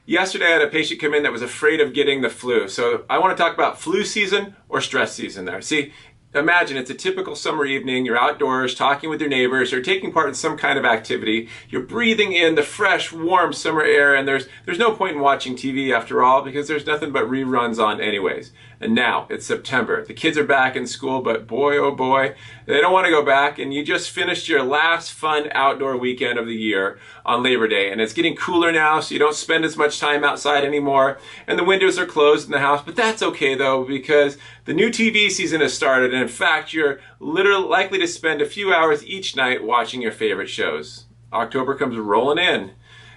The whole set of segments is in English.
Yesterday I had a patient come in that was afraid of getting the flu. So I want to talk about flu season or stress season there. See, imagine it's a typical summer evening, you're outdoors talking with your neighbors or taking part in some kind of activity. You're breathing in the fresh, warm summer air, and there's no point in watching TV after all because there's nothing but reruns on anyways. And now it's September. The kids are back in school, but boy, oh boy, they don't want to go back, and you just finished your last fun outdoor weekend of the year on Labor Day, and it's getting cooler now, so you don't spend as much time outside anymore, and the windows are closed in the house, but that's okay though, because the new TV season has started, and in fact, you're literally likely to spend a few hours each night watching your favorite shows. October comes rolling in.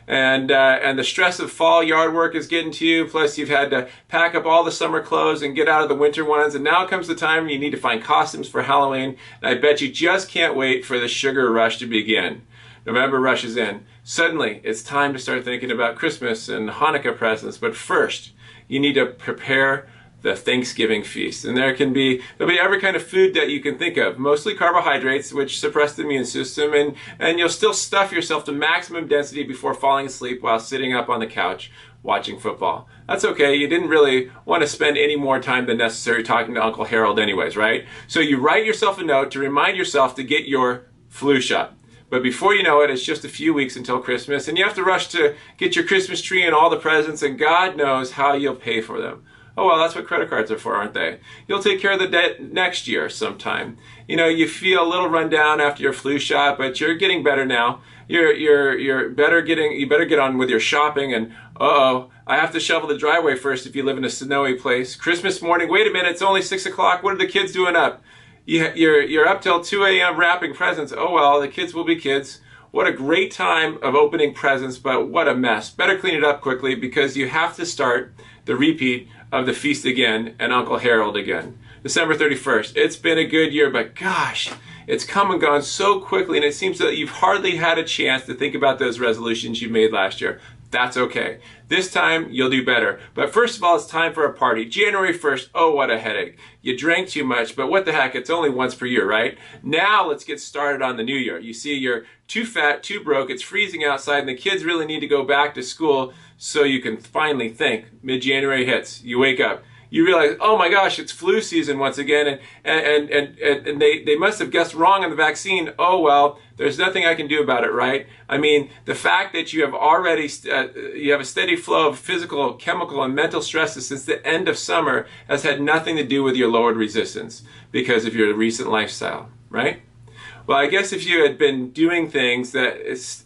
And the stress of fall yard work is getting to you, plus you've had to pack up all the summer clothes and get out of the winter ones, and now comes the time you need to find costumes for Halloween, and I bet you just can't wait for the sugar rush to begin. November rushes in. Suddenly, it's time to start thinking about Christmas and Hanukkah presents, but first, you need to prepare the Thanksgiving feast. And there'll be every kind of food that you can think of, mostly carbohydrates, which suppress the immune system, and you'll still stuff yourself to maximum density before falling asleep while sitting up on the couch watching football. That's okay, you didn't really want to spend any more time than necessary talking to Uncle Harold anyways, right? So you write yourself a note to remind yourself to get your flu shot. But before you know it, it's just a few weeks until Christmas, and you have to rush to get your Christmas tree and all the presents, and God knows how you'll pay for them. Oh well, that's what credit cards are for, aren't they? You'll take care of the debt next year sometime. You know, you feel a little run down after your flu shot, but you're getting better now. You better get on with your shopping, and uh-oh, I have to shovel the driveway first if you live in a snowy place. Christmas morning, wait a minute, it's only 6 o'clock, what are the kids doing up? You're up till 2 a.m. wrapping presents. Oh well, the kids will be kids. What a great time of opening presents, but what a mess. Better clean it up quickly because you have to start the repeat of the feast again and Uncle Harold again. December 31st. It's been a good year, but gosh, it's come and gone so quickly, and it seems that you've hardly had a chance to think about those resolutions you made last year. That's okay. This time, you'll do better. But first of all, it's time for a party. January 1st, oh, what a headache. You drank too much, but what the heck, it's only once per year, right? Now, let's get started on the new year. You see, you're too fat, too broke, it's freezing outside, and the kids really need to go back to school so you can finally think. Mid-January hits, you wake up. You realize, oh my gosh, it's flu season once again, and they must have guessed wrong on the vaccine. Oh well, there's nothing I can do about it, right? I mean, the fact that you have already you have a steady flow of physical, chemical, and mental stresses since the end of summer has had nothing to do with your lowered resistance because of your recent lifestyle, right? Well, I guess if you had been doing things that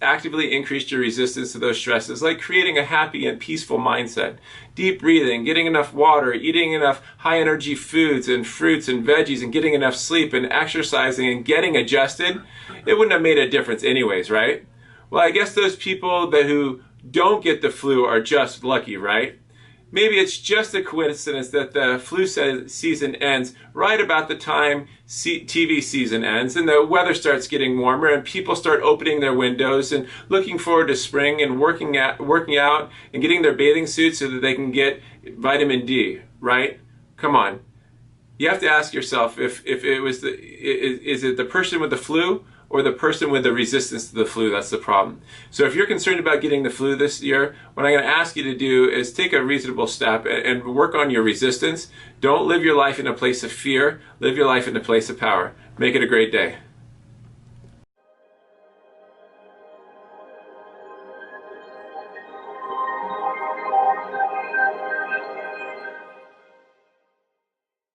actively increased your resistance to those stresses, like creating a happy and peaceful mindset, deep breathing, getting enough water, eating enough high-energy foods and fruits and veggies, and getting enough sleep and exercising and getting adjusted, it wouldn't have made a difference anyways, right? Well, I guess those people who don't get the flu are just lucky, right? Maybe it's just a coincidence that the flu season ends right about the time TV season ends, and the weather starts getting warmer, and people start opening their windows and looking forward to spring and working out and getting their bathing suits so that they can get vitamin D, right? Come on. You have to ask yourself if it was is it the person with the flu or the person with the resistance to the flu that's the problem. So if you're concerned about getting the flu this year, what I'm going to ask you to do is take a reasonable step and work on your resistance. Don't live your life in a place of fear. Live your life in a place of power. Make it a great day.